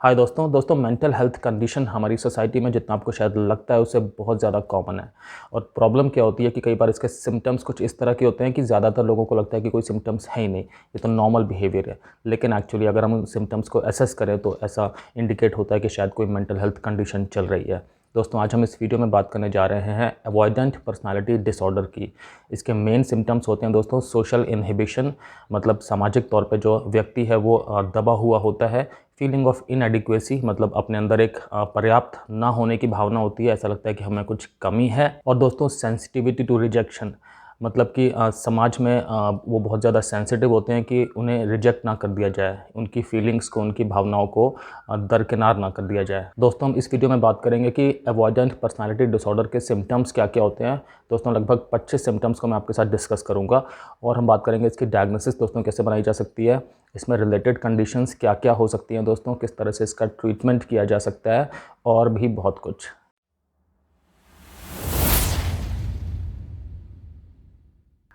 हाय दोस्तों mental health condition हमारी society में जितना आपको शायद लगता है उससे बहुत ज़्यादा कॉमन है। और प्रॉब्लम क्या होती है कि कई बार इसके सिम्टम्स कुछ इस तरह के होते हैं कि ज़्यादातर लोगों को लगता है कि कोई सिम्टम्स है ही नहीं, ये तो नॉर्मल बिहेवियर है। लेकिन एक्चुअली अगर हम उन सिम्टम्स को असेस करें तो ऐसा इंडिकेट होता है कि शायद कोई मेंटल हेल्थ कंडीशन चल रही है। दोस्तों आज हम इस वीडियो में बात करने जा रहे हैं अवॉइडेंट पर्सनालिटी डिसऑर्डर की। इसके मेन सिम्टम्स होते हैं दोस्तों सोशल इनहिबिशन, मतलब सामाजिक तौर पे जो व्यक्ति है वो दबा हुआ होता है। फीलिंग ऑफ इनएडिक्वेसी, मतलब अपने अंदर एक पर्याप्त ना होने की भावना होती है, ऐसा लगता है कि हमें कुछ कमी है। और दोस्तों सेंसिटिविटी टू रिजेक्शन, मतलब कि समाज में वो बहुत ज़्यादा सेंसिटिव होते हैं कि उन्हें रिजेक्ट ना कर दिया जाए, उनकी फीलिंग्स को, उनकी भावनाओं को दरकिनार ना कर दिया जाए। दोस्तों हम इस वीडियो में बात करेंगे कि अवॉइडेंट पर्सनालिटी डिसऑर्डर के सिम्टम्स क्या क्या होते हैं। दोस्तों लगभग 25 सिम्टम्स को मैं आपके साथ डिस्कस करूंगा और हम बात करेंगे इसकी डायग्नोसिस दोस्तों कैसे बनाई जा सकती है, इसमें रिलेटेड कंडीशंस क्या क्या हो सकती हैं दोस्तों, किस तरह से इसका ट्रीटमेंट किया जा सकता है और भी बहुत कुछ।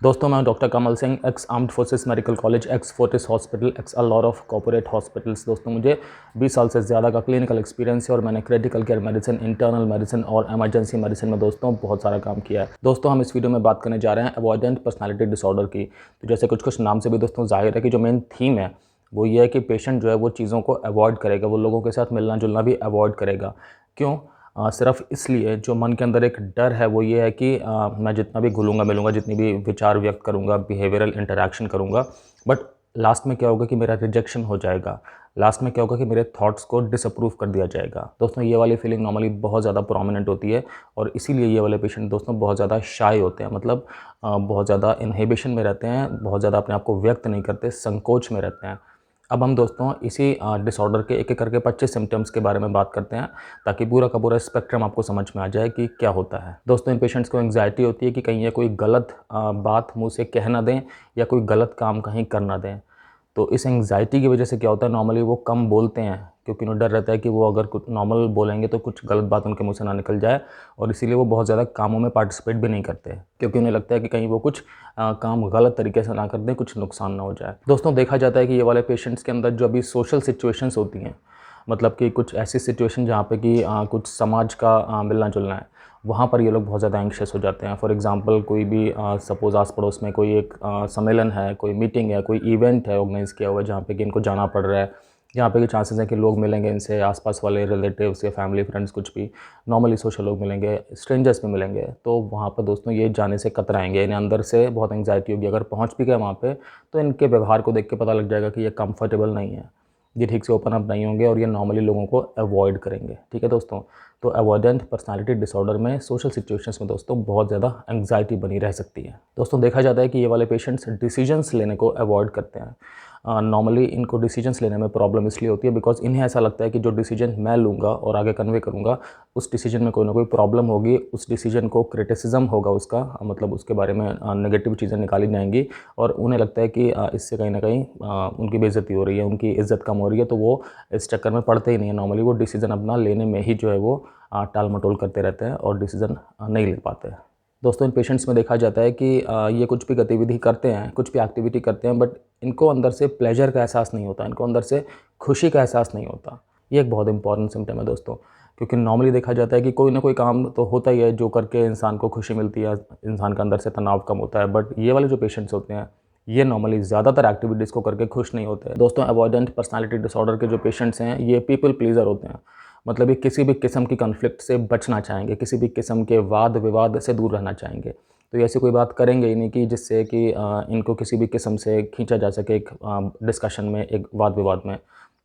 दोस्तों मैं doctor Kamal Singh, x armed forces medical college, x Fortis hospital, x a lot of corporate hospitals. दोस्तों मुझे 20 साल से ज़्यादा का क्लिनिकल एक्सपीरियंस है और मैंने critical care medicine, internal medicine और इमरजेंसी मेडिसिन में दोस्तों बहुत सारा काम किया है। दोस्तों हम इस वीडियो में बात करने जा रहे हैं अवॉइडेंट पर्सनालिटी डिसऑर्डर की। तो जैसे कुछ नाम से भी दोस्तों जाहिर है कि जो मेन थीम है वो ये है कि पेशेंट जो है वो चीज़ों को अवॉइड करेगा, वो लोगों के साथ मिलना जुलना भी अवॉइड करेगा। क्यों? सिर्फ़ इसलिए जो मन के अंदर एक डर है वो ये है कि मैं जितना भी घुलूँगा मिलूँगा, जितनी भी विचार व्यक्त करूँगा, बिहेवियरल इंटरैक्शन करूँगा, बट लास्ट में क्या होगा कि मेरा रिजेक्शन हो जाएगा। लास्ट में क्या होगा कि मेरे थॉट्स को डिसअप्रूव कर दिया जाएगा। दोस्तों ये वाली फीलिंग नॉर्मली बहुत ज़्यादा प्रोमिनेंट होती है और इसीलिए ये वाले पेशेंट दोस्तों बहुत ज़्यादा शाय होते हैं, मतलब बहुत ज़्यादा इन्हिबिशन में रहते हैं, बहुत ज़्यादा अपने आप को व्यक्त नहीं करते, संकोच में रहते हैं। अब हम दोस्तों इसी डिसऑर्डर के एक एक करके 25 सिम्टम्स के बारे में बात करते हैं ताकि पूरा का पूरा स्पेक्ट्रम आपको समझ में आ जाए कि क्या होता है। दोस्तों इन पेशेंट्स को एंग्जाइटी होती है कि कहीं ये कोई गलत बात मुंह से कह ना दें या कोई गलत काम कहीं कर ना दें। तो इस एंग्जाइटी की वजह से क्या होता है, नॉर्मली वो कम बोलते हैं क्योंकि उन्हें डर रहता है कि वो अगर कुछ नॉर्मल बोलेंगे तो कुछ गलत बात उनके मुंह से ना निकल जाए, और इसीलिए वो बहुत ज़्यादा कामों में पार्टिसिपेट भी नहीं करते क्योंकि उन्हें लगता है कि कहीं वो कुछ काम गलत तरीके से ना कर दें, कुछ नुकसान ना हो जाए। दोस्तों देखा जाता है कि ये वाले पेशेंट्स के अंदर जो अभी सोशल सिचुएशंस होती हैं, मतलब कि कुछ ऐसी सिचुएशन जहाँ पे कि कुछ समाज का मिलना जुलना है, वहाँ पर ये लोग बहुत ज़्यादा एंग्शियस हो जाते हैं। फॉर एग्जांपल कोई भी सपोज़ आस पड़ोस में कोई एक सम्मेलन है, कोई मीटिंग है, कोई इवेंट है ऑर्गेनाइज़ किया हुआ है जहाँ पे कि इनको जाना पड़ रहा है, जहाँ पे कि चांसेस हैं कि लोग मिलेंगे इनसे, आसपास वाले रिलेटिव्स या फैमिली फ्रेंड्स, कुछ भी नॉर्मली सोशल लोग मिलेंगे, स्ट्रेंजर्स भी मिलेंगे, तो वहाँ पर दोस्तों ये जाने से कतराएंगे। इन्हें अंदर से बहुत एंग्जाइटी होगी। अगर पहुँच भी गए वहाँ पे तो इनके व्यवहार को देख के पता लग जाएगा कि ये कंफर्टेबल नहीं है, ये ठीक से ओपन अप नहीं होंगे और ये नॉर्मली लोगों को अवॉइड करेंगे। ठीक है दोस्तों, तो अवॉइडेंट पर्सनालिटी डिसऑर्डर में सोशल सिचुएशंस में दोस्तों बहुत ज़्यादा एंग्जाइटी बनी रह सकती है। दोस्तों देखा जाता है कि ये वाले पेशेंट्स डिसीजंस लेने को अवॉइड करते हैं। नॉर्मली इनको डिसीजंस लेने में प्रॉब्लम इसलिए होती है बिकॉज इन्हें ऐसा लगता है कि जो डिसीजन मैं लूँगा और आगे कन्वे करूँगा उस डिसीजन में कोई ना कोई प्रॉब्लम होगी, उस डिसीजन को क्रिटिसिज्म होगा उसका, मतलब उसके बारे में नेगेटिव चीज़ें निकाली जाएंगी और उन्हें लगता है कि इससे कहीं ना कहीं उनकी बेइज्जती हो रही है, उनकी इज़्ज़त कम हो रही है, तो वो इस चक्कर में पड़ते ही नहीं है। नॉर्मली वो डिसीजन अपना लेने में ही जो है वो टाल मटोल करते रहते हैं और डिसीजन नहीं ले पाते हैं। दोस्तों इन पेशेंट्स में देखा जाता है कि ये कुछ भी गतिविधि करते हैं, कुछ भी एक्टिविटी करते हैं, बट इनको अंदर से प्लेजर का एहसास नहीं होता, इनको अंदर से खुशी का एहसास नहीं होता। ये एक बहुत इंपॉर्टेंट सिम्टम है दोस्तों, क्योंकि नॉर्मली देखा जाता है कि कोई ना कोई काम तो होता ही है जो करके इंसान को खुशी मिलती है, इंसान का अंदर से तनाव कम होता है, बट ये वाले जो पेशेंट्स होते हैं ये नॉर्मली ज़्यादातर एक्टिविटीज़ को करके खुश नहीं होते हैं। दोस्तों अवॉइडेंट पर्सनालिटी डिसऑर्डर के जो पेशेंट्स हैं ये पीपल प्लीज़र होते हैं, मतलब ये किसी भी किस्म की कॉन्फ्लिक्ट से बचना चाहेंगे, किसी भी किस्म के वाद विवाद से दूर रहना चाहेंगे। तो ये ऐसी कोई बात करेंगे ही नहीं कि जिससे कि इनको किसी भी किस्म से खींचा जा सके एक डिस्कशन में, एक वाद विवाद में।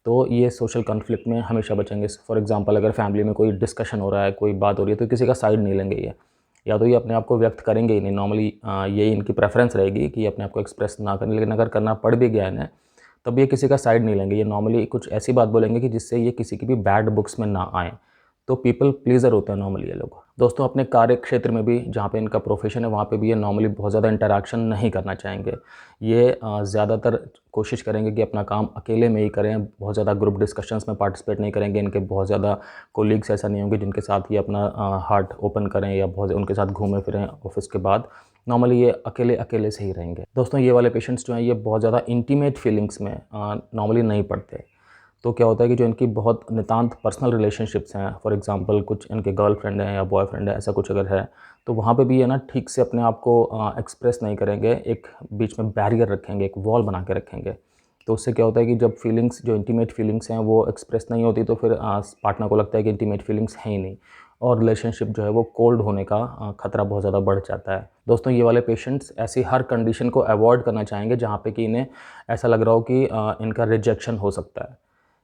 तो ये सोशल कॉन्फ्लिक्ट में हमेशा बचेंगे। फॉर एग्जांपल अगर फैमिली में कोई डिस्कशन हो रहा है, कोई बात हो रही है, तो किसी का साइड नहीं लेंगे ये, या तो ये अपने आप को व्यक्त करेंगे ही नहीं। नॉर्मली ये इनकी प्रेफरेंस रहेगी कि अपने आप को एक्सप्रेस ना करें, लेकिन अगर करना पड़ भी गया इन्हें तब ये किसी का साइड नहीं लेंगे। ये नॉर्मली कुछ ऐसी बात बोलेंगे कि जिससे ये किसी की भी बैड बुक्स में ना आएँ। तो पीपल प्लीज़र होते हैं नॉर्मली ये लोग। दोस्तों अपने कार्य क्षेत्र में भी, जहाँ पे इनका प्रोफेशन है, वहाँ पे भी ये नॉर्मली बहुत ज़्यादा इंटरैक्शन नहीं करना चाहेंगे। ये ज़्यादातर कोशिश करेंगे कि अपना काम अकेले में ही करें, बहुत ज़्यादा ग्रुप डिस्कशंस में पार्टिसिपेट नहीं करेंगे। इनके बहुत ज़्यादा कोलीग्स ऐसा नहीं होंगे जिनके साथ ये अपना हार्ट ओपन करें या बहुत उनके साथ घूमें फिरें ऑफिस के बाद। नॉर्मली ये अकेले अकेले से ही रहेंगे। दोस्तों ये वाले पेशेंट्स जो हैं ये बहुत ज़्यादा इंटीमेट फीलिंग्स में नॉर्मली नहीं पड़ते। तो क्या होता है कि जो इनकी बहुत नितांत पर्सनल रिलेशनशिप्स हैं, फॉर एग्जांपल कुछ इनके गर्लफ्रेंड हैं या बॉयफ्रेंड है, ऐसा कुछ अगर है, तो वहाँ पे भी है ना ठीक से अपने आप को एक्सप्रेस नहीं करेंगे, एक बीच में बैरियर रखेंगे, एक वॉल बना के रखेंगे। तो उससे क्या होता है कि जब फीलिंग्स, जो इंटीमेट फीलिंग्स हैं वो एक्सप्रेस नहीं होती, तो फिर पार्टनर को लगता है कि इंटीमेट फीलिंग्स हैं ही नहीं, और रिलेशनशिप जो है वो कोल्ड होने का खतरा बहुत ज़्यादा बढ़ जाता है। दोस्तों ये वाले पेशेंट्स ऐसी हर कंडीशन को अवॉइड करना चाहेंगे जहाँ पे कि इन्हें ऐसा लग रहा हो कि इनका रिजेक्शन हो सकता है।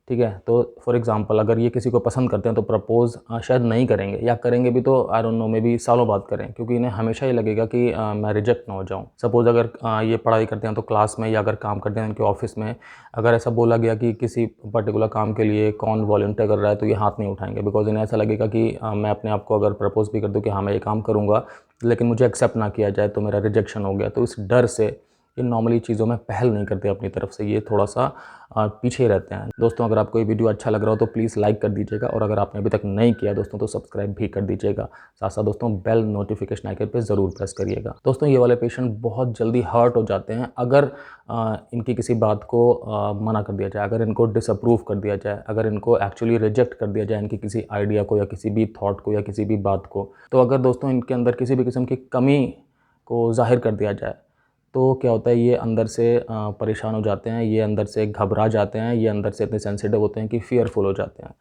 ठीक है, तो फॉर एग्जांपल अगर ये किसी को पसंद करते हैं तो प्रपोज़ शायद नहीं करेंगे, या करेंगे भी तो I don't know, may be सालों बाद करें, क्योंकि इन्हें हमेशा ये लगेगा कि मैं रिजेक्ट ना हो जाऊँ। सपोज़ अगर ये पढ़ाई करते हैं तो क्लास में, या अगर काम करते हैं उनके ऑफिस में, अगर ऐसा बोला गया कि किसी पर्टिकुलर काम के लिए कौन वॉलंटियर कर रहा है, तो ये हाथ नहीं उठाएंगे, बिकॉज इन्हें ऐसा लगेगा कि मैं अपने आप को अगर प्रपोज़ भी कर दूँ कि हाँ मैं ये काम करूँगा, लेकिन मुझे एक्सेप्ट ना किया जाए तो मेरा रिजेक्शन हो गया। तो इस डर से ये नॉर्मली चीज़ों में पहल नहीं करते अपनी तरफ से, ये थोड़ा सा पीछे रहते हैं। दोस्तों अगर आपको ये वीडियो अच्छा लग रहा हो तो प्लीज़ लाइक कर दीजिएगा, और अगर आपने अभी तक नहीं किया दोस्तों तो सब्सक्राइब भी कर दीजिएगा। साथ साथ दोस्तों बेल नोटिफिकेशन आइकन पे ज़रूर प्रेस करिएगा। दोस्तों ये वाले पेशेंट बहुत जल्दी हर्ट हो जाते हैं अगर इनकी किसी बात को मना कर दिया जाए, अगर इनको डिसअप्रूव कर दिया जाए, अगर इनको एक्चुअली रिजेक्ट कर दिया जाए इनकी किसी आइडिया को, या किसी भी थॉट को, या किसी भी बात को। तो अगर दोस्तों इनके अंदर किसी भी किस्म की कमी को ज़ाहिर कर दिया जाए, तो क्या होता है, ये अंदर से परेशान हो जाते हैं, ये अंदर से घबरा जाते हैं, ये अंदर से इतने सेंसिटिव होते हैं कि फ़ियरफुल हो जाते हैं।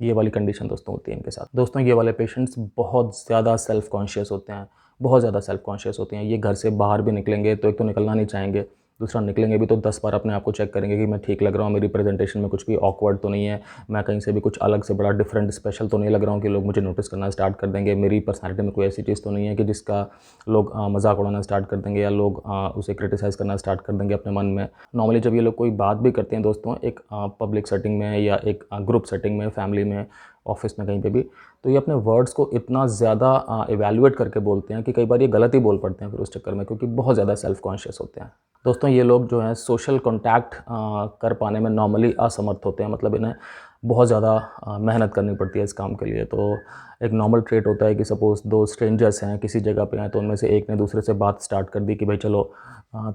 ये वाली कंडीशन दोस्तों होती है इनके साथ। दोस्तों ये वाले पेशेंट्स बहुत ज़्यादा सेल्फ़ कॉन्शियस होते हैं, बहुत ज़्यादा सेल्फ़ कॉन्शियस होते हैं। ये घर से बाहर भी निकलेंगे तो एक तो निकलना नहीं चाहेंगे, दूसरा निकलेंगे भी तो 10 बार अपने आप को चेक करेंगे कि मैं ठीक लग रहा हूँ, मेरी प्रेजेंटेशन में कुछ भी ऑकवर्ड तो नहीं है, मैं कहीं से भी कुछ अलग से बड़ा डिफरेंट स्पेशल तो नहीं लग रहा हूँ कि लोग मुझे नोटिस करना स्टार्ट कर देंगे, मेरी पर्सनैलिटी में कोई ऐसी चीज़ तो नहीं है कि जिसका लोग मजाक उड़ाना स्टार्ट कर देंगे, या लोग उसे क्रिटिसाइज़ करना स्टार्ट कर देंगे अपने मन में। नॉर्मली जब ये लोग कोई बात भी करते हैं दोस्तों, एक पब्लिक सेटिंग में, या एक ग्रुप सेटिंग में, फैमिली में, ऑफिस में, कहीं पे भी, तो ये अपने वर्ड्स को इतना ज़्यादा इवैल्यूएट करके बोलते हैं कि कई बार ये गलत ही बोल पड़ते हैं फिर उस चक्कर में, क्योंकि बहुत ज़्यादा सेल्फ़ कॉन्शियस होते हैं। दोस्तों ये लोग जो हैं सोशल कॉन्टैक्ट कर पाने में नॉर्मली असमर्थ होते हैं, मतलब इन्हें बहुत ज़्यादा मेहनत करनी पड़ती है इस काम के लिए। तो एक नॉर्मल ट्रेट होता है कि सपोज़ दो स्ट्रेंजर्स हैं, किसी जगह पे हैं, तो उनमें से एक ने दूसरे से बात स्टार्ट कर दी कि भाई चलो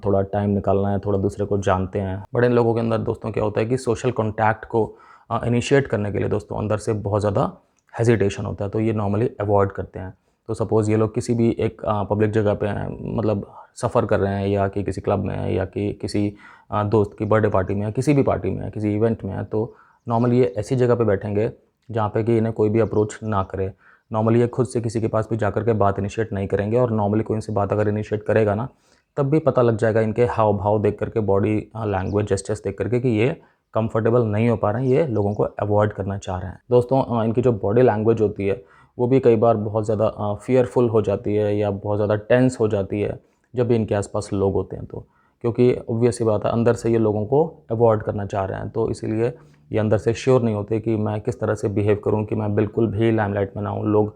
थोड़ा टाइम निकालना है, थोड़ा दूसरे को जानते हैं। बट इन लोगों के अंदर दोस्तों क्या होता है कि सोशल कॉन्टैक्ट को इनिशिएट करने के लिए दोस्तों अंदर से बहुत ज़्यादा हेजिटेशन होता है, तो ये नॉर्मली अवॉइड करते हैं। तो सपोज़ ये लोग किसी भी एक पब्लिक जगह पे हैं, मतलब सफ़र कर रहे हैं, या कि किसी क्लब में है, या कि किसी दोस्त की बर्थडे पार्टी में है, किसी भी पार्टी में है, किसी इवेंट में है, तो नॉर्मली ये ऐसी जगह पे बैठेंगे जहाँ पे कि इन्हें कोई भी अप्रोच ना करे। नॉर्मली ये खुद से किसी के पास भी जाकर के बात इनिशिएट नहीं करेंगे, और नॉर्मली कोई इनसे बात अगर इनिशिएट करेगा ना, तब भी पता लग जाएगा इनके हाव भाव देख करके, बॉडी लैंग्वेज जेस्चर्स देख करके, कि ये कंफर्टेबल नहीं हो पा रहे हैं, ये लोगों को अवॉइड करना चाह रहे हैं। दोस्तों इनकी जो बॉडी लैंग्वेज होती है वो भी कई बार बहुत ज़्यादा फ़ियरफुल हो जाती है, या बहुत ज़्यादा टेंस हो जाती है जब भी इनके आसपास लोग होते हैं, तो क्योंकि ऑब्वियस सी बात है, अंदर से ये लोगों को अवॉइड करना चाह रहे हैं, तो इसीलिए ये अंदर से श्योर नहीं होते कि मैं किस तरह से बिहेव करूं कि मैं बिल्कुल भी लाइमलाइट में ना हूं, लोग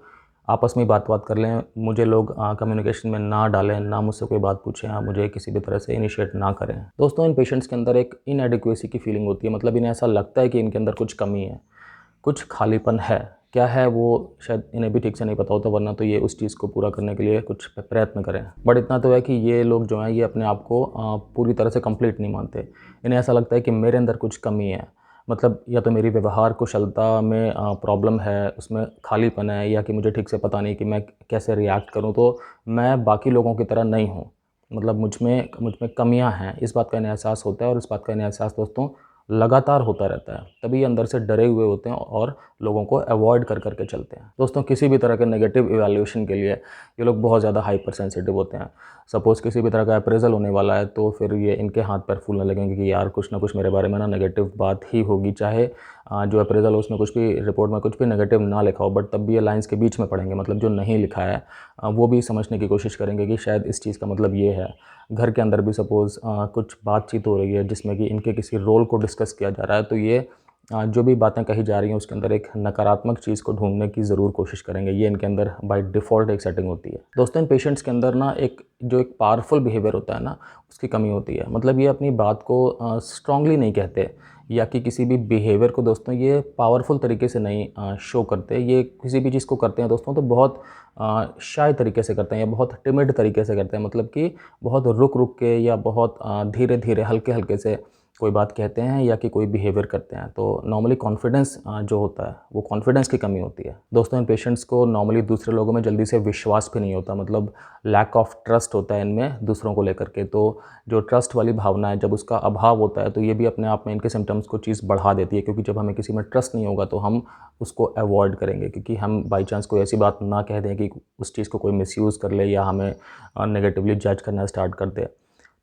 आपस में बात कर लें, मुझे लोग कम्युनिकेशन में ना डालें, ना मुझसे कोई बात पूछें, मुझे किसी भी तरह से इनिशिएट ना करें। दोस्तों इन पेशेंट्स के अंदर एक इनएडिक्वेसी की फीलिंग होती है, मतलब इन्हें ऐसा लगता है कि इनके अंदर कुछ कमी है, कुछ खालीपन है। क्या है वो शायद इन्हें भी ठीक से नहीं पता होता, वरना तो ये उस चीज़ को पूरा करने के लिए कुछ प्रयत्न करें। बट इतना तो है कि ये लोग जो हैं ये अपने आप को पूरी तरह से कंप्लीट नहीं मानते। इन्हें ऐसा लगता है कि मेरे अंदर कुछ कमी है, मतलब या तो मेरी व्यवहार कुशलता में प्रॉब्लम है, उसमें खालीपन है, या कि मुझे ठीक से पता नहीं कि मैं कैसे रिएक्ट करूँ, तो मैं बाकी लोगों की तरह नहीं हूँ, मतलब मुझ में कमियाँ हैं। इस बात का इन्हें एहसास होता है, और इस बात का इन्हें एहसास दोस्तों लगातार होता रहता है, तभी ये अंदर से डरे हुए होते हैं और लोगों को अवॉइड कर करके चलते हैं। दोस्तों किसी भी तरह के नेगेटिव इवैल्यूएशन के लिए ये लोग बहुत ज़्यादा हाइपर सेंसिटिव होते हैं। सपोज़ किसी भी तरह का अप्रेजल होने वाला है, तो फिर ये इनके हाथ पैर फूलने लगेंगे कि यार कुछ ना कुछ मेरे बारे में ना नेगेटिव बात ही होगी, चाहे जो अप्रेजल हो उसमें कुछ भी, रिपोर्ट में कुछ भी नेगेटिव ना लिखा हो, बट तब भी ये लाइन्स के बीच में पढ़ेंगे, मतलब जो नहीं लिखा है वो भी समझने की कोशिश करेंगे कि शायद इस चीज़ का मतलब ये है। घर के अंदर भी सपोज़ कुछ बातचीत हो रही है जिसमें कि इनके किसी रोल को डिस्कस किया जा रहा है, तो ये जो भी बातें कही जा रही हैं उसके अंदर एक नकारात्मक चीज़ को ढूंढने की ज़रूर कोशिश करेंगे। ये इनके अंदर बाय डिफ़ॉल्ट एक सेटिंग होती है। दोस्तों इन पेशेंट्स के अंदर ना एक पावरफुल बिहेवियर होता है ना, उसकी कमी होती है। मतलब ये अपनी बात को स्ट्रांगली नहीं कहते, या कि किसी भी बिहेवियर को दोस्तों ये पावरफुल तरीके से नहीं शो करते। ये किसी भी चीज़ को करते हैं दोस्तों तो बहुत शाय तरीके से करते हैं, या बहुत टिमिड तरीके से करते हैं, मतलब कि बहुत रुक रुक के, या बहुत धीरे धीरे हल्के हल्के से कोई बात कहते हैं या कि कोई बिहेवियर करते हैं। तो नॉर्मली कॉन्फिडेंस जो होता है वो कॉन्फिडेंस की कमी होती है। दोस्तों इन पेशेंट्स को नॉर्मली दूसरे लोगों में जल्दी से विश्वास भी नहीं होता, मतलब लैक ऑफ ट्रस्ट होता है इनमें दूसरों को लेकर के। तो जो ट्रस्ट वाली भावना है, जब उसका अभाव होता है तो ये भी अपने आप में इनके सिम्टम्स को चीज़ बढ़ा देती है, क्योंकि जब हमें किसी में ट्रस्ट नहीं होगा तो हम उसको अवॉइड करेंगे, क्योंकि हम बाई चांस कोई ऐसी बात ना कह दें कि उस चीज़ को कोई मिसयूज़ कर ले या हमें नेगेटिवली जज करना स्टार्ट कर दे।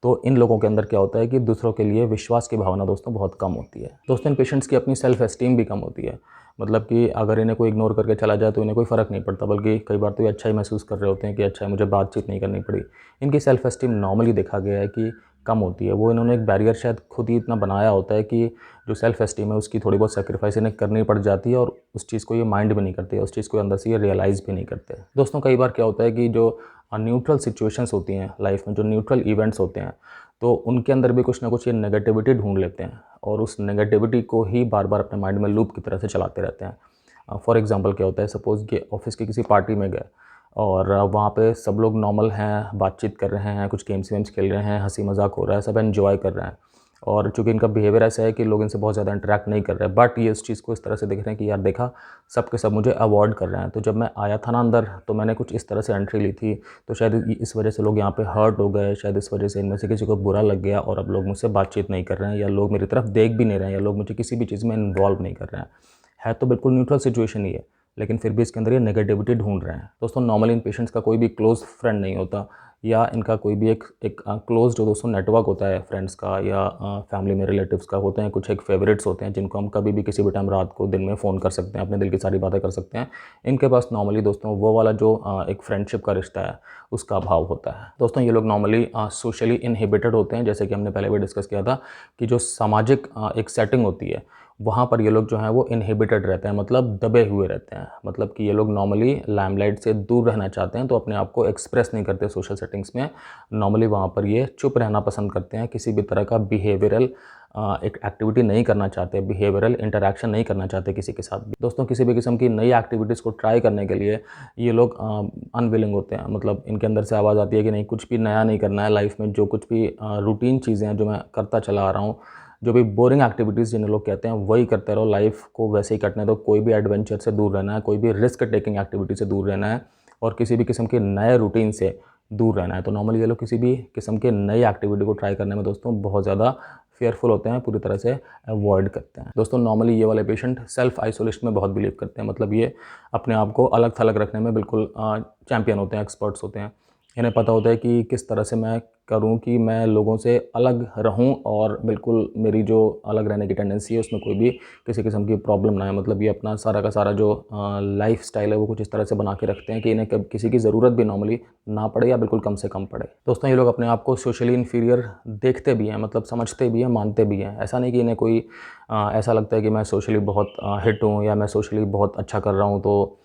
तो इन लोगों के अंदर क्या होता है कि दूसरों के लिए विश्वास की भावना दोस्तों बहुत कम होती है। दोस्तों इन पेशेंट्स की अपनी सेल्फ एस्टीम भी कम होती है, मतलब कि अगर इन्हें कोई इग्नोर करके चला जाए तो इन्हें कोई फ़र्क नहीं पड़ता, बल्कि कई बार तो ये अच्छा ही महसूस कर रहे होते हैं कि अच्छा है मुझे बातचीत नहीं करनी पड़ी। इनकी सेल्फ एस्टीम नॉर्मली देखा गया है कि कम होती है। वो इन्होंने एक बैरियर शायद खुद ही इतना बनाया होता है कि जो सेल्फ एस्टीम है उसकी थोड़ी बहुत सैक्रिफाइस इन्हें करनी पड़ जाती है, और उस चीज़ को ये माइंड भी नहीं करते, उस चीज़ को अंदर से ये रियलाइज़ भी नहीं करते। दोस्तों कई बार क्या होता है कि जो न्यूट्रल सिचुएशंस होती हैं लाइफ में, जो न्यूट्रल इवेंट्स होते हैं, तो उनके अंदर भी कुछ ना कुछ ये नेगेटिविटी ढूंढ लेते हैं और उस नेगेटिविटी को ही बार बार अपने माइंड में लूप की तरह से चलाते रहते हैं। फॉर एग्जांपल क्या होता है, सपोज़ कि ऑफिस की किसी पार्टी में गए और वहाँ पे सब लोग नॉर्मल हैं, बातचीत कर रहे हैं, कुछ गेम्स वेम्स खेल रहे हैं, हंसी मजाक हो रहा है, सब एंजॉय कर रहे हैं, और चूंकि इनका बिहेवियर ऐसा है कि लोग इनसे बहुत ज़्यादा इंटरेक्ट नहीं कर रहे हैं, बट ये इस चीज़ को इस तरह से देख रहे हैं कि यार देखा सब के सब मुझे अवॉइड कर रहे हैं। तो जब मैं आया था ना अंदर तो मैंने कुछ इस तरह से एंट्री ली थी, तो शायद इस वजह से लोग यहाँ पे हर्ट हो गए, शायद इस वजह से इनमें से किसी को बुरा लग गया और अब लोग मुझसे बातचीत नहीं कर रहे हैं, या लोग मेरी तरफ देख भी नहीं रहे हैं, या लोग मुझे किसी भी चीज़ में इन्वॉल्व नहीं कर रहे हैं। है तो बिल्कुल न्यूट्रल सिचुएशन ही है, लेकिन फिर भी इसके अंदर ये नेगेटिविटी ढूंढ रहे हैं। दोस्तों नॉर्मली इन पेशेंट्स का कोई भी क्लोज फ्रेंड नहीं होता, या इनका कोई भी एक क्लोज जो दोस्तों नेटवर्क होता है फ्रेंड्स का या फैमिली में रिलेटिव्स का, होते हैं कुछ एक फेवरेट्स होते हैं जिनको हम कभी भी किसी भी टाइम रात को दिन में फ़ोन कर सकते हैं, अपने दिल की सारी बातें कर सकते हैं। इनके पास नॉर्मली दोस्तों वो वाला जो एक फ्रेंडशिप का रिश्ता है उसका अभाव होता है। दोस्तों ये लोग नॉर्मली सोशली इनहिबिटेड होते हैं, जैसे कि हमने पहले भी डिस्कस किया था कि जो सामाजिक एक सेटिंग होती है वहाँ पर ये लोग जो हैं वो इनहिबिटेड रहते हैं, मतलब दबे हुए रहते हैं, मतलब कि ये लोग नॉर्मली लाइमलाइट से दूर रहना चाहते हैं, तो अपने आप को एक्सप्रेस नहीं करते सोशल सेटिंग्स में। नॉर्मली वहाँ पर ये चुप रहना पसंद करते हैं, किसी भी तरह का बिहेवियरल एक एक्टिविटी नहीं करना चाहते, बिहेवियरल इंटरेक्शन नहीं करना चाहते किसी के साथ भी। दोस्तों किसी भी किस्म की नई एक्टिविटीज़ को ट्राई करने के लिए ये लोग अनविलिंग होते हैं, मतलब इनके अंदर से आवाज़ आती है कि नहीं कुछ भी नया नहीं करना है लाइफ में, जो कुछ भी रूटीन चीज़ें हैं जो मैं करता चला आ रहा हूँ, जो भी बोरिंग एक्टिविटीज़ जिन्हें लोग कहते हैं वही करते रहो, लाइफ को वैसे ही कटने दो, कोई भी एडवेंचर से दूर रहना है, कोई भी रिस्क टेकिंग एक्टिविटी से दूर रहना है और किसी भी किस्म के नए रूटीन से दूर रहना है। तो नॉर्मली ये लोग किसी भी किस्म के नई एक्टिविटी को ट्राई करने में दोस्तों बहुत ज़्यादा फेयरफुल होते हैं, पूरी तरह से अवॉइड करते हैं। दोस्तों नॉर्मली ये वाले पेशेंट सेल्फ आइसोलेशन में बहुत बिलीव करते हैं, मतलब ये अपने आप को अलग थलग रखने में बिल्कुल चैम्पियन होते हैं, एक्सपर्ट्स होते हैं। इन्हें पता होता है कि किस तरह से मैं करूं कि मैं लोगों से अलग रहूं और बिल्कुल मेरी जो अलग रहने की टेंडेंसी है उसमें कोई भी किसी किस्म की प्रॉब्लम ना है। मतलब ये अपना सारा का सारा जो लाइफ स्टाइल है वो कुछ इस तरह से बना के रखते हैं कि इन्हें कब किसी की ज़रूरत भी नॉर्मली ना पड़े या बिल्कुल कम से कम पड़े। दोस्तों ये लोग अपने आप को सोशली इन्फीरियर देखते भी हैं, मतलब समझते भी हैं, मानते भी हैं। ऐसा नहीं कि इन्हें कोई ऐसा लगता है कि मैं सोशली बहुत हिट हूँ या मैं सोशली बहुत अच्छा कर रहा हूँ तो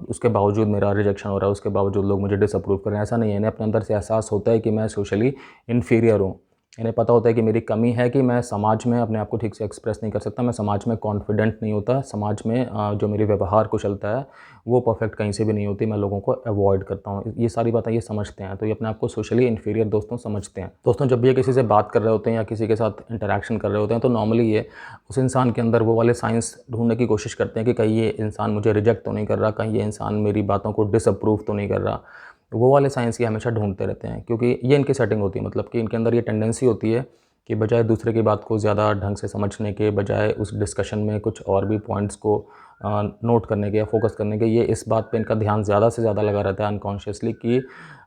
उसके बावजूद मेरा रिजेक्शन हो रहा है, उसके बावजूद लोग मुझे डिसअप्रूव कर रहे हैं। ऐसा नहीं है, इन्हें अपने अंदर से एहसास होता है कि मैं सोशली इन्फीरियर हूँ। इन्हें पता होता है कि मेरी कमी है कि मैं समाज में अपने आप को ठीक से एक्सप्रेस नहीं कर सकता, मैं समाज में कॉन्फिडेंट नहीं होता, समाज में जो मेरी व्यवहार कुशलता है वो परफेक्ट कहीं से भी नहीं होती, मैं लोगों को अवॉइड करता हूँ। ये सारी बातें ये समझते हैं, तो ये अपने आप को सोशली इन्फीरियर दोस्तों समझते हैं। दोस्तों जब भी ये किसी से बात कर रहे होते हैं या किसी के साथ इंटरेक्शन कर रहे होते हैं तो नॉर्मली ये उस इंसान के अंदर वो वाले साइंस ढूंढने की कोशिश करते हैं कि कहीं ये इंसान मुझे रिजेक्ट तो नहीं कर रहा, कहीं ये इंसान मेरी बातों को डिसअप्रूव तो नहीं कर रहा। वो वाले साइंस ये हमेशा ढूंढते रहते हैं, क्योंकि ये इनकी सेटिंग होती है, मतलब कि इनके अंदर ये टेंडेंसी होती है कि बजाय दूसरे की बात को ज़्यादा ढंग से समझने के, बजाय उस डिस्कशन में कुछ और भी पॉइंट्स को नोट करने के या फोकस करने के, ये इस बात पे इनका ध्यान ज़्यादा से ज़्यादा लगा रहता है अनकॉन्शियसली कि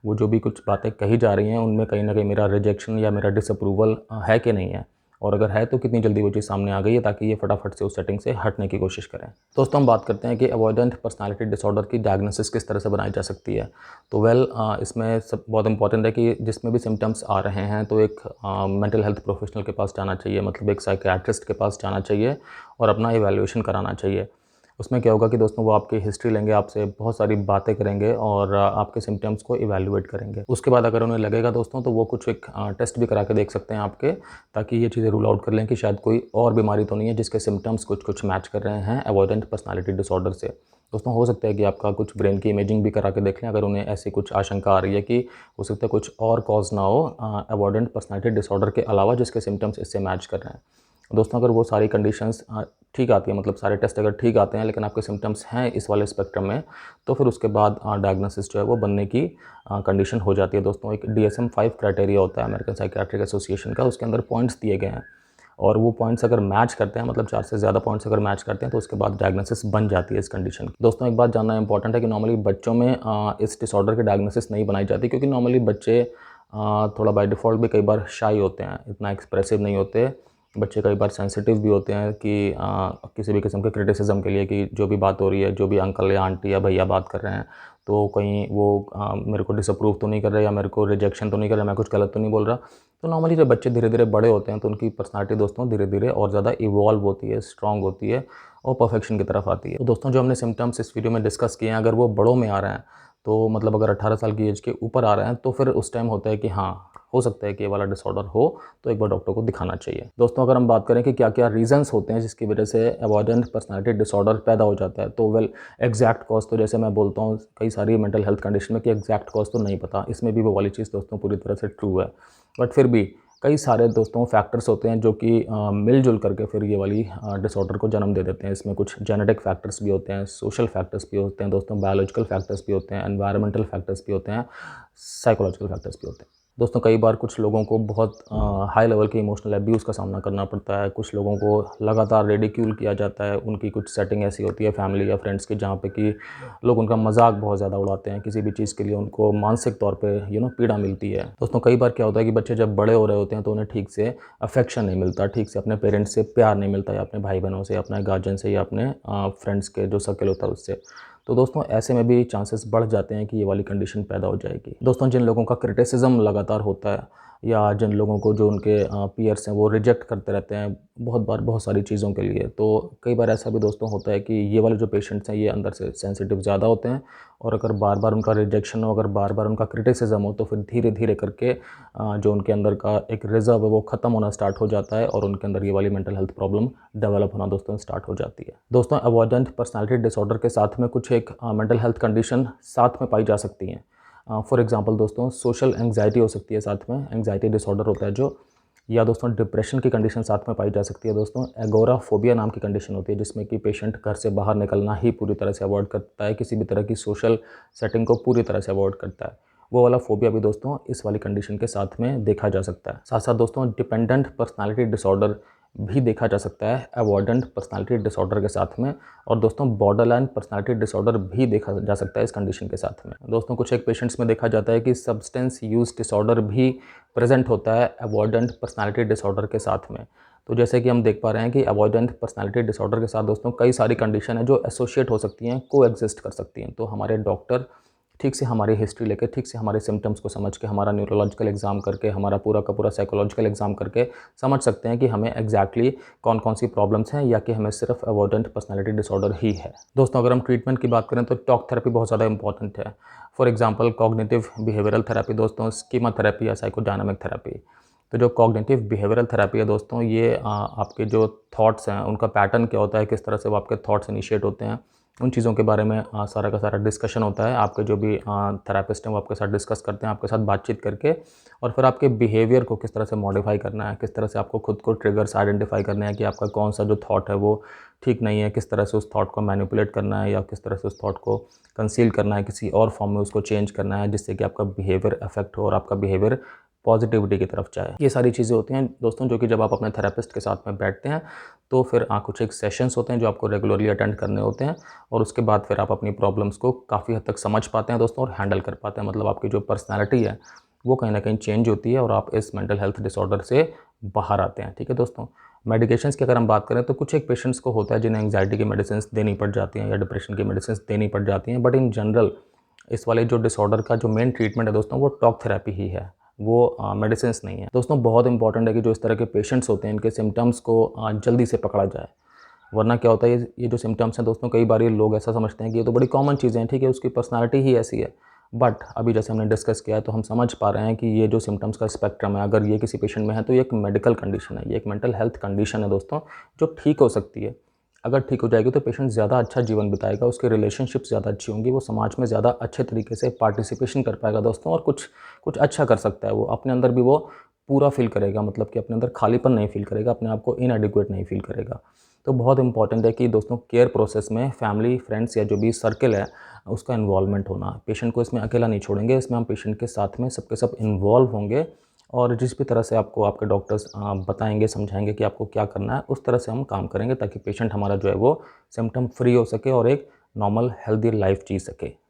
वो जो भी कुछ बातें कही जा रही हैं उनमें कहीं ना कहीं मेरा रिजेक्शन या मेरा डिसअप्रूवल है कि नहीं है, और अगर है तो कितनी जल्दी वो चीज़ सामने आ गई है, ताकि ये फटाफट से उस सेटिंग से हटने की कोशिश करें। दोस्तों हम बात करते हैं कि अवॉइडेंट पर्सनालिटी डिसऑर्डर की डायग्नोसिस किस तरह से बनाई जा सकती है। तो इसमें सब बहुत इंपॉर्टेंट है कि जिसमें भी सिम्टम्स आ रहे हैं तो एक मेंटल हेल्थ प्रोफेशनल के पास जाना चाहिए, मतलब एक साइकियाट्रिस्ट के पास जाना चाहिए और अपना इवैल्यूएशन कराना चाहिए। उसमें क्या होगा कि दोस्तों वो आपकी हिस्ट्री लेंगे, आपसे बहुत सारी बातें करेंगे और आपके सिम्टम्स को इवैल्यूएट करेंगे। उसके बाद अगर उन्हें लगेगा दोस्तों तो वो कुछ एक टेस्ट भी करा के देख सकते हैं आपके, ताकि ये चीज़ें रूल आउट कर लें कि शायद कोई और बीमारी तो नहीं है जिसके सिम्टम्स कुछ कुछ मैच कर रहे हैं अवॉइडेंट पर्सनालिटी डिसऑर्डर से। दोस्तों हो सकता है कि आपका कुछ ब्रेन की इमेजिंग भी करा के देख लें, अगर उन्हें ऐसी कुछ आशंका आ रही है कि हो सकता है कुछ और कॉज ना हो अवॉइडेंट पर्सनैलिटी डिसऑर्डर के अलावा जिसके सिम्टम्स इससे मैच कर रहे हैं। दोस्तों अगर वो सारी कंडीशंस ठीक आती है, मतलब सारे टेस्ट अगर ठीक आते हैं लेकिन आपके सिम्टम्स हैं इस वाले स्पेक्ट्रम में, तो फिर उसके बाद डायग्नोसिस जो है वो बनने की कंडीशन हो जाती है। दोस्तों एक DSM-5 क्राइटेरिया होता है अमेरिकन साइकियाट्रिक एसोसिएशन का, उसके अंदर पॉइंट्स दिए गए हैं और वो पॉइंट्स अगर मैच करते हैं, मतलब 4 से ज़्यादा पॉइंट्स अगर मैच करते हैं तो उसके बाद डायग्नोसिस बन जाती है इस कंडीशन की। दोस्तों एक बात जानना इंपॉर्टेंट है कि नॉर्मली बच्चों में इस डिसऑर्डर की डायग्नोसिस नहीं बनाई जाती, क्योंकि नॉर्मली बच्चे थोड़ा बाय डिफ़ॉल्ट भी कई बार शाई होते हैं, इतना एक्सप्रेसिव नहीं होते। बच्चे कई बार सेंसिटिव भी होते हैं कि किसी भी किस्म के क्रिटिसिज्म के लिए, कि जो भी बात हो रही है, जो भी अंकल या आंटी या भैया बात कर रहे हैं, तो कहीं वो मेरे को डिसअप्रूव तो नहीं कर रहे या मेरे को रिजेक्शन तो नहीं कर रहे, मैं कुछ गलत तो नहीं बोल रहा। तो नॉर्मली जब बच्चे धीरे धीरे बड़े होते हैं तो उनकी पर्सनालिटी दोस्तों धीरे धीरे और ज़्यादा इवॉल्व होती है, स्ट्रॉन्ग होती है और परफेक्शन की तरफ आती है। तो दोस्तों जो हमने सिम्टम्स इस वीडियो में डिस्कस किए हैं, अगर वो बड़ों में आ रहे हैं, तो मतलब अगर 18 साल की एज के ऊपर आ रहे हैं, तो फिर उस टाइम होता है कि हाँ, हो सकता है कि ये वाला डिसऑर्डर हो, तो एक बार डॉक्टर को दिखाना चाहिए। दोस्तों अगर हम बात करें कि क्या क्या रीज़न्स होते हैं जिसकी वजह से अवॉइडेंट पर्सनैलिटी डिसऑर्डर पैदा हो जाता है, तो वेल एग्जैक्ट कॉज तो जैसे मैं बोलता हूँ कई सारी मेंटल हेल्थ कंडीशन में कि एग्जैक्ट कॉज तो नहीं पता, इसमें भी वो वाली चीज़ दोस्तों पूरी तरह से ट्रू है। बट फिर भी कई सारे दोस्तों फैक्टर्स होते हैं जो कि मिलजुल करके फिर ये वाली डिसऑर्डर को जन्म दे देते हैं। इसमें कुछ जेनेटिक फैक्टर्स भी होते हैं, सोशल फैक्टर्स भी होते हैं दोस्तों, बायोलॉजिकल फैक्टर्स भी होते हैं, एनवायरमेंटल फैक्टर्स भी होते हैं, साइकोलॉजिकल फैक्टर्स भी होते हैं। दोस्तों कई बार कुछ लोगों को बहुत हाई लेवल के इमोशनल अब्यूज़ का सामना करना पड़ता है, कुछ लोगों को लगातार रिडिक्यूल किया जाता है, उनकी कुछ सेटिंग ऐसी होती है फैमिली या फ्रेंड्स की जहाँ पे कि लोग उनका मजाक बहुत ज़्यादा उड़ाते हैं, किसी भी चीज़ के लिए उनको मानसिक तौर पे पीड़ा मिलती है। दोस्तों कई बार क्या होता है कि बच्चे जब बड़े हो रहे होते हैं तो उन्हें ठीक से अफेक्शन नहीं मिलता, ठीक से अपने पेरेंट्स से प्यार नहीं मिलता, या अपने भाई बहनों से, अपने गार्जियन से, या अपने फ्रेंड्स के जो सर्कल होता है उससे। तो दोस्तों ऐसे में भी चांसेस बढ़ जाते हैं कि ये वाली कंडीशन पैदा हो जाएगी। दोस्तों जिन लोगों का क्रिटिसिज्म लगातार होता है, या जिन लोगों को जो उनके पीयर्स हैं वो रिजेक्ट करते रहते हैं बहुत बार बहुत सारी चीज़ों के लिए, तो कई बार ऐसा भी दोस्तों होता है कि ये वाले जो पेशेंट्स हैं ये अंदर से सेंसिटिव ज़्यादा होते हैं, और अगर बार बार उनका रिजेक्शन हो, अगर बार बार उनका क्रिटिसिज्म हो, तो फिर धीरे धीरे करके जो उनके अंदर का एक रिजर्व है वो ख़त्म होना स्टार्ट हो जाता है और उनके अंदर ये वाली मेंटल हेल्थ प्रॉब्लम डेवलप होना दोस्तों स्टार्ट हो जाती है। दोस्तों अवॉइडेंट पर्सनैलिटी डिसऑर्डर के साथ में कुछ एक मेंटल हेल्थ कंडीशन साथ में पाई जा सकती हैं। फॉर एग्जांपल दोस्तों सोशल एंग्जाइटी हो सकती है साथ में, एंग्जाइटी डिसऑर्डर होता है जो, या दोस्तों डिप्रेशन की कंडीशन साथ में पाई जा सकती है। दोस्तों एगोराफोबिया नाम की कंडीशन होती है जिसमें कि पेशेंट घर से बाहर निकलना ही पूरी तरह से अवॉइड करता है, किसी भी तरह की सोशल सेटिंग को पूरी तरह से अवॉइड करता है। वो वाला फोबिया भी दोस्तों इस वाली कंडीशन के साथ में देखा जा सकता है। साथ साथ दोस्तों डिपेंडेंट पर्सनालिटी डिसऑर्डर भी देखा जा सकता है अवॉइडेंट पर्सनालिटी डिसऑर्डर के साथ में, और दोस्तों बॉर्डरलाइन पर्सनालिटी डिसऑर्डर भी देखा जा सकता है इस कंडीशन के साथ में। दोस्तों कुछ एक पेशेंट्स में देखा जाता है कि सब्सटेंस यूज डिसऑर्डर भी प्रेजेंट होता है अवॉइडेंट पर्सनालिटी डिसऑर्डर के साथ में। तो जैसे कि हम देख पा रहे हैं कि अवॉइडेंट पर्सनालिटी डिसऑर्डर के साथ दोस्तों कई सारी कंडीशन है जो एसोसिएट हो सकती हैं, को एग्जिस्ट कर सकती हैं। तो हमारे डॉक्टर ठीक से हमारी हिस्ट्री लेके, ठीक से हमारे सिम्टम्स को समझ के, हमारा न्यूरोलॉजिकल एग्जाम करके, हमारा पूरा का पूरा साइकोलॉजिकल एग्जाम करके समझ सकते हैं कि हमें एग्जैक्टली कौन कौन सी प्रॉब्लम्स हैं, या कि हमें सिर्फ अवॉइडेंट पर्सनालिटी डिसऑर्डर ही है। दोस्तों अगर हम ट्रीटमेंट की बात करें तो टॉक थेरेपी बहुत ज़्यादा इंपॉर्टेंट है। For example cognitive behavioural therapy दोस्तों, स्कीमा थेरेपी या साइकोडायनामिक थेरेपी। तो जो कॉग्निटिव बिहेवियरल थेरेपी है दोस्तों, ये आपके जो थॉट्स हैं उनका पैटर्न क्या होता है, किस तरह से वो आपके थॉट्स इनिशिएट होते हैं, उन चीज़ों के बारे में सारा का सारा डिस्कशन होता है। आपके जो भी थेरेपिस्ट हैं वो आपके साथ डिस्कस करते हैं, आपके साथ बातचीत करके, और फिर आपके बिहेवियर को किस तरह से मॉडिफाई करना है, किस तरह से आपको खुद को ट्रिगर्स आइडेंटिफाई करने हैं कि आपका कौन सा जो थॉट है वो ठीक नहीं है, किस तरह से उस थॉट को मैनिपुलेट करना है, या किस तरह से उस थॉट को कंसील करना है, किसी और फॉर्म में उसको चेंज करना है जिससे कि आपका बिहेवियर अफेक्ट हो और आपका बिहेवियर पॉजिटिविटी की तरफ जाए। ये सारी चीज़ें होती हैं दोस्तों जो कि जब आप अपने थेरेपिस्ट के साथ में बैठते हैं तो फिर कुछ एक सेशंस होते हैं जो आपको रेगुलरली अटेंड करने होते हैं, और उसके बाद फिर आप अपनी प्रॉब्लम्स को काफ़ी हद तक समझ पाते हैं दोस्तों और हैंडल कर पाते हैं। मतलब आपकी जो पर्सनैलिटी है वो कहीं ना कहीं चेंज होती है और आप इस मेंटल हेल्थ डिसऑर्डर से बाहर आते हैं। ठीक है दोस्तों, मेडिकेशंस की अगर हम बात करें तो कुछ एक पेशेंट्स को होता है जिन्हें एंग्जाइटी की मेडिसिन देनी पड़ जाती हैं या डिप्रेशन की मेडिसिन देनी पड़ जाती हैं, बट इन जनरल इस वाले जो डिसऑर्डर का जो मेन ट्रीटमेंट है दोस्तों वो टॉक थेरेपी ही है, वो मेडिसिन नहीं है। दोस्तों बहुत इंपॉर्टेंट है कि जो इस तरह के पेशेंट्स होते हैं इनके सिम्टम्स को जल्दी से पकड़ा जाए, वरना क्या होता है ये जो सिम्टम्स हैं दोस्तों कई बार ये लोग ऐसा समझते हैं कि ये तो बड़ी कॉमन चीज़ें हैं, ठीक है, उसकी पर्सनालिटी ही ऐसी है। बट अभी जैसे हमने डिस्कस किया है तो हम समझ पा रहे हैं कि ये जो सिम्टम्स का स्पेक्ट्रम है, अगर ये किसी पेशेंट में है तो ये एक मेडिकल कंडीशन है, ये एक मेंटल हेल्थ कंडीशन है दोस्तों जो ठीक हो सकती है अगर ठीक हो जाएगी तो पेशेंट ज़्यादा अच्छा जीवन बिताएगा, उसके रिलेशनशिप ज़्यादा अच्छी होंगी, वो समाज में ज़्यादा अच्छे तरीके से पार्टिसिपेशन कर पाएगा दोस्तों, और कुछ कुछ अच्छा कर सकता है। वो अपने अंदर भी वो पूरा फ़ील करेगा, मतलब कि अपने अंदर खालीपन नहीं फ़ील करेगा, अपने आप को इनएडिक्वेट नहीं फ़ील करेगा। तो बहुत इंपॉर्टेंट है कि दोस्तों केयर प्रोसेस में फैमिली, फ्रेंड्स या जो भी सर्कल है उसका इन्वॉल्वमेंट होना। पेशेंट को इसमें अकेला नहीं छोड़ेंगे, इसमें हम पेशेंट के साथ में सबके सब इन्वॉल्व होंगे, और जिस भी तरह से आपको आपके डॉक्टर्स बताएँगे, समझाएँगे कि आपको क्या करना है, उस तरह से हम काम करेंगे ताकि पेशेंट हमारा जो है वो सिम्पटम फ्री हो सके और एक नॉर्मल हेल्दी लाइफ जी सके।